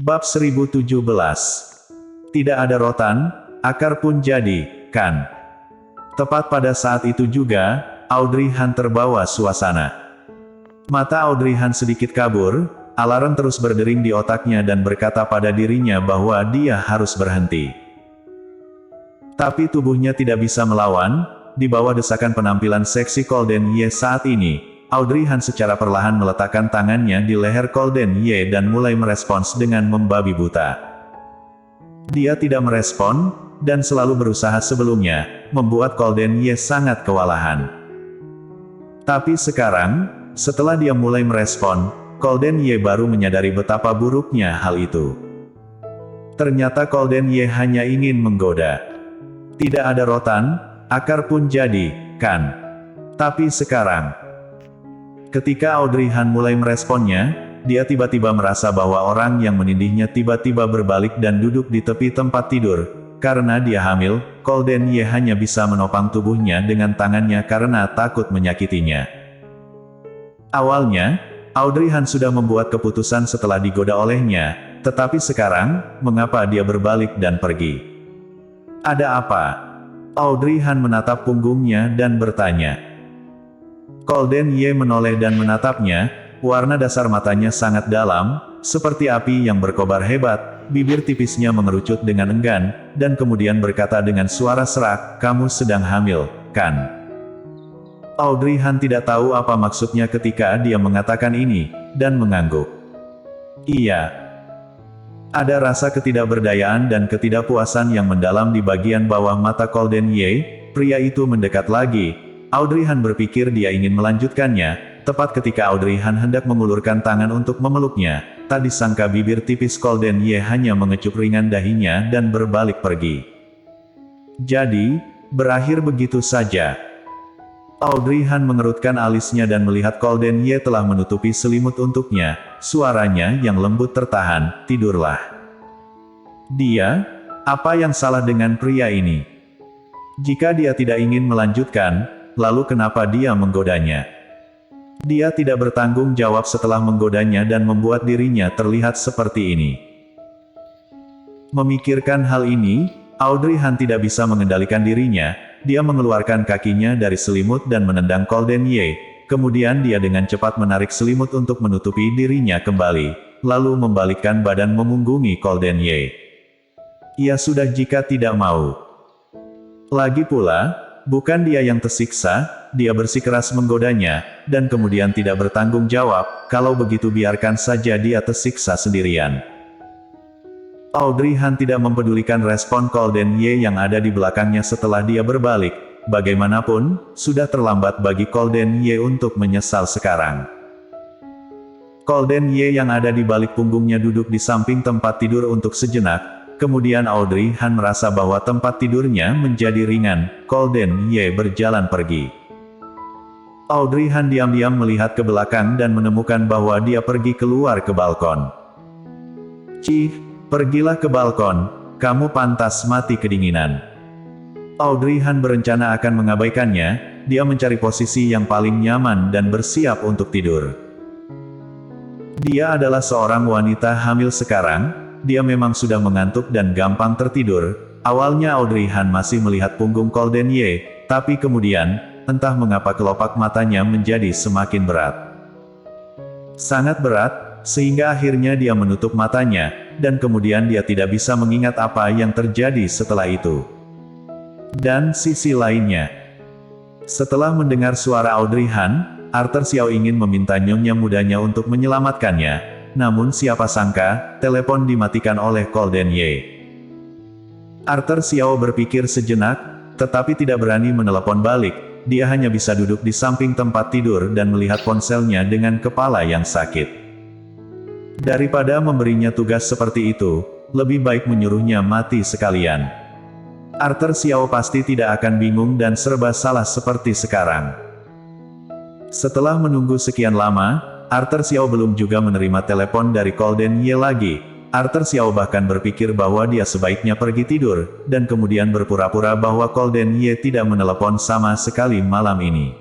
Bab 1017. Tidak ada rotan, akar pun jadi, kan? Tepat pada saat itu juga, Audrey Han terbawa suasana. Mata Audrey Han sedikit kabur, alarm terus berdering di otaknya dan berkata pada dirinya bahwa dia harus berhenti. Tapi tubuhnya tidak bisa melawan, di bawah desakan penampilan seksi Colden Ye saat ini. Audrey Han secara perlahan meletakkan tangannya di leher Colden Ye dan mulai merespons dengan membabi buta. Dia tidak merespon, dan selalu berusaha sebelumnya, membuat Colden Ye sangat kewalahan. Tapi sekarang, setelah dia mulai merespon, Colden Ye baru menyadari betapa buruknya hal itu. Ternyata Colden Ye hanya ingin menggoda. Tidak ada rotan, akar pun jadi, kan? Tapi sekarang, ketika Audrey Han mulai meresponnya, dia tiba-tiba merasa bahwa orang yang menindihnya tiba-tiba berbalik dan duduk di tepi tempat tidur. Karena dia hamil, Colden Ye hanya bisa menopang tubuhnya dengan tangannya karena takut menyakitinya. Awalnya, Audrey Han sudah membuat keputusan setelah digoda olehnya, tetapi sekarang, mengapa dia berbalik dan pergi? Ada apa? Audrey Han menatap punggungnya dan bertanya. Colden Ye menoleh dan menatapnya, warna dasar matanya sangat dalam, seperti api yang berkobar hebat, bibir tipisnya mengerucut dengan enggan, dan kemudian berkata dengan suara serak, "Kamu sedang hamil, kan?" Audrey Han tidak tahu apa maksudnya ketika dia mengatakan ini, dan mengangguk. Iya. Ada rasa ketidakberdayaan dan ketidakpuasan yang mendalam di bagian bawah mata Colden Ye. Pria itu mendekat lagi. Audrey Han berpikir dia ingin melanjutkannya, tepat ketika Audrey Han hendak mengulurkan tangan untuk memeluknya, tak disangka bibir tipis Colden Ye hanya mengecup ringan dahinya dan berbalik pergi. Jadi, berakhir begitu saja. Audrey Han mengerutkan alisnya dan melihat Colden Ye telah menutupi selimut untuknya, suaranya yang lembut tertahan, "Tidurlah." Dia? Apa yang salah dengan pria ini? Jika dia tidak ingin melanjutkan, lalu kenapa dia menggodanya? Dia tidak bertanggung jawab setelah menggodanya dan membuat dirinya terlihat seperti ini. Memikirkan hal ini, Audrey Han tidak bisa mengendalikan dirinya. Dia mengeluarkan kakinya dari selimut dan menendang Colden Ye. Kemudian dia dengan cepat menarik selimut untuk menutupi dirinya kembali, lalu membalikkan badan memunggungi Colden Ye. Ia sudah jika tidak mau. Lagi pula, bukan dia yang tersiksa, dia bersikeras menggodanya, dan kemudian tidak bertanggung jawab, kalau begitu biarkan saja dia tersiksa sendirian. Audrey Han tidak mempedulikan respon Colden Ye yang ada di belakangnya setelah dia berbalik. Bagaimanapun, sudah terlambat bagi Colden Ye untuk menyesal sekarang. Colden Ye yang ada di balik punggungnya duduk di samping tempat tidur untuk sejenak. Kemudian Audrey Han merasa bahwa tempat tidurnya menjadi ringan. Colden Ye berjalan pergi. Audrey Han diam-diam melihat ke belakang dan menemukan bahwa dia pergi keluar ke balkon. "Cih, pergilah ke balkon, kamu pantas mati kedinginan." Audrey Han berencana akan mengabaikannya, dia mencari posisi yang paling nyaman dan bersiap untuk tidur. Dia adalah seorang wanita hamil sekarang. Dia memang sudah mengantuk dan gampang tertidur. Awalnya Audrey Han masih melihat punggung Colden Ye, tapi kemudian, entah mengapa kelopak matanya menjadi semakin berat. Sangat berat, sehingga akhirnya dia menutup matanya, dan kemudian dia tidak bisa mengingat apa yang terjadi setelah itu. Dan sisi lainnya, setelah mendengar suara Audrey Han, Arthur Xiao ingin meminta nyonya mudanya untuk menyelamatkannya. Namun siapa sangka, telepon dimatikan oleh Colden Ye. Arthur Xiao berpikir sejenak, tetapi tidak berani menelepon balik. Dia hanya bisa duduk di samping tempat tidur dan melihat ponselnya dengan kepala yang sakit. Daripada memberinya tugas seperti itu, lebih baik menyuruhnya mati sekalian. Arthur Xiao pasti tidak akan bingung dan serba salah seperti sekarang. Setelah menunggu sekian lama, Arthur Xiao belum juga menerima telepon dari Colden Ye lagi. Arthur Xiao bahkan berpikir bahwa dia sebaiknya pergi tidur, dan kemudian berpura-pura bahwa Colden Ye tidak menelepon sama sekali malam ini.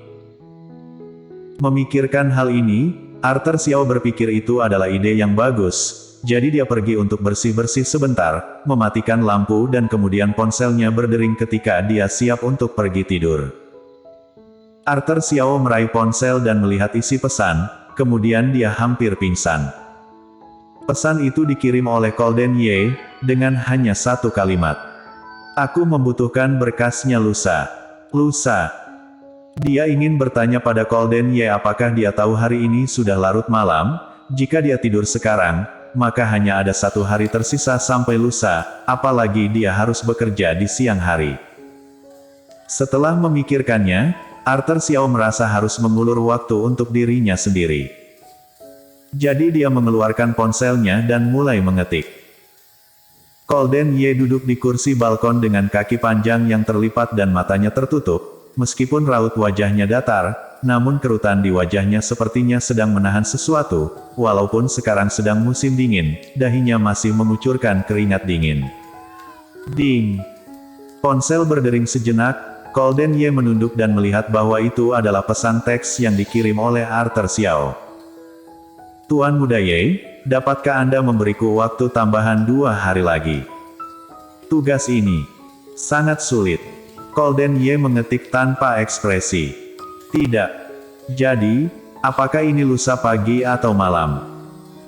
Memikirkan hal ini, Arthur Xiao berpikir itu adalah ide yang bagus. jadi dia pergi untuk bersih-bersih sebentar, mematikan lampu dan kemudian ponselnya berdering ketika dia siap untuk pergi tidur. Arthur Xiao meraih ponsel dan melihat isi pesan, kemudian dia hampir pingsan. Pesan itu dikirim oleh Golden Ye, dengan hanya satu kalimat. Aku membutuhkan berkasnya lusa. Lusa. Dia ingin bertanya pada Golden Ye apakah dia tahu hari ini sudah larut malam, jika dia tidur sekarang, maka hanya ada satu hari tersisa sampai lusa, apalagi dia harus bekerja di siang hari. Setelah memikirkannya, Arthur Xiao merasa harus mengulur waktu untuk dirinya sendiri. Jadi dia mengeluarkan ponselnya dan mulai mengetik. Golden Ye duduk di kursi balkon dengan kaki panjang yang terlipat dan matanya tertutup. Meskipun raut wajahnya datar, namun kerutan di wajahnya sepertinya sedang menahan sesuatu, walaupun sekarang sedang musim dingin, dahinya masih mengucurkan keringat dingin. Ding! Ponsel berdering sejenak, Golden Ye menunduk dan melihat bahwa itu adalah pesan teks yang dikirim oleh Arthur Xiao. Tuan Muda Ye, dapatkah Anda memberiku waktu tambahan 2 hari lagi? Tugas ini sangat sulit. Golden Ye mengetik tanpa ekspresi. Tidak. Jadi, apakah ini lusa pagi atau malam?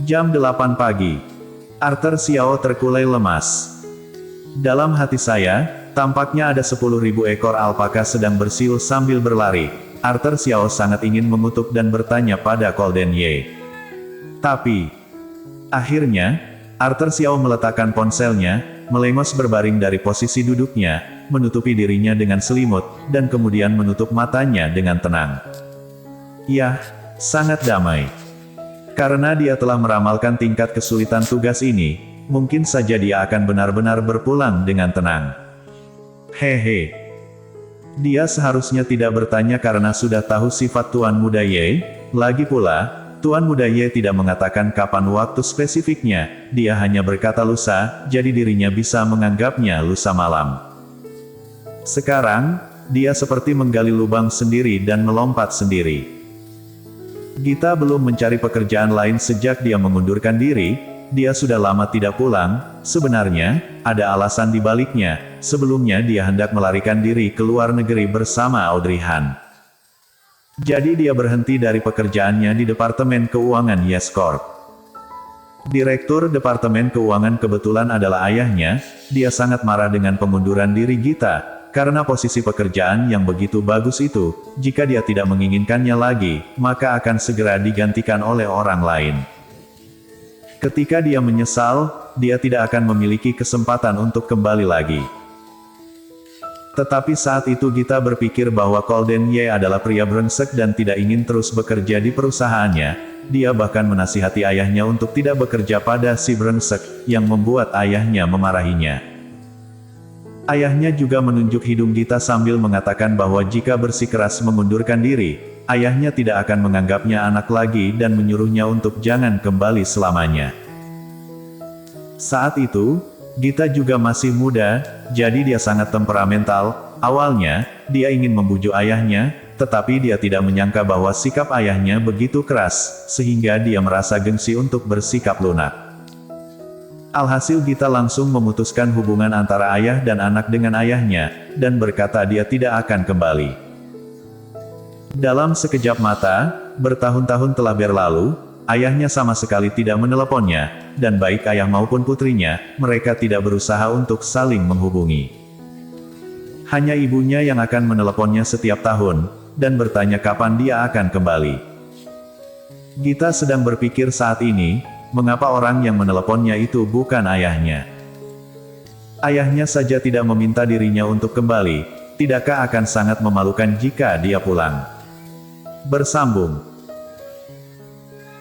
Jam 8 pagi. Arthur Xiao terkulai lemas. Dalam hati saya, tampaknya ada 10.000 ekor alpaka sedang bersiul sambil berlari. Arthur Xiao sangat ingin mengutuk dan bertanya pada Golden Ye. Tapi, akhirnya, Arthur Xiao meletakkan ponselnya, melengos berbaring dari posisi duduknya, menutupi dirinya dengan selimut, dan kemudian menutup matanya dengan tenang. Yah, sangat damai. Karena dia telah meramalkan tingkat kesulitan tugas ini, mungkin saja dia akan benar-benar berpulang dengan tenang. Hehe. Dia seharusnya tidak bertanya karena sudah tahu sifat Tuan Muda Ye, lagi pula, Tuan Muda Ye tidak mengatakan kapan waktu spesifiknya, dia hanya berkata lusa, jadi dirinya bisa menganggapnya lusa malam. Sekarang, dia seperti menggali lubang sendiri dan melompat sendiri. Gita belum mencari pekerjaan lain sejak dia mengundurkan diri, dia sudah lama tidak pulang, sebenarnya, ada alasan di baliknya, sebelumnya dia hendak melarikan diri ke luar negeri bersama Audrey Han. Jadi dia berhenti dari pekerjaannya di Departemen Keuangan Yes Corp. Direktur Departemen Keuangan kebetulan adalah ayahnya, dia sangat marah dengan pengunduran diri Gita, karena posisi pekerjaan yang begitu bagus itu, jika dia tidak menginginkannya lagi, maka akan segera digantikan oleh orang lain. Ketika dia menyesal, dia tidak akan memiliki kesempatan untuk kembali lagi. Tetapi saat itu Gita berpikir bahwa Golden Ye adalah pria brengsek dan tidak ingin terus bekerja di perusahaannya, dia bahkan menasihati ayahnya untuk tidak bekerja pada si brengsek, yang membuat ayahnya memarahinya. Ayahnya juga menunjuk hidung Gita sambil mengatakan bahwa jika bersikeras mengundurkan diri, ayahnya tidak akan menganggapnya anak lagi dan menyuruhnya untuk jangan kembali selamanya. Saat itu, Gita juga masih muda, jadi dia sangat temperamental. Awalnya, dia ingin membujuk ayahnya, tetapi dia tidak menyangka bahwa sikap ayahnya begitu keras, sehingga dia merasa gengsi untuk bersikap lunak. Alhasil Gita langsung memutuskan hubungan antara ayah dan anak dengan ayahnya, dan berkata dia tidak akan kembali. Dalam sekejap mata, bertahun-tahun telah berlalu, ayahnya sama sekali tidak meneleponnya, dan baik ayah maupun putrinya, mereka tidak berusaha untuk saling menghubungi. Hanya ibunya yang akan meneleponnya setiap tahun, dan bertanya kapan dia akan kembali. Gita sedang berpikir saat ini, mengapa orang yang meneleponnya itu bukan ayahnya. Ayahnya saja tidak meminta dirinya untuk kembali, tidakkah akan sangat memalukan jika dia pulang? Bersambung.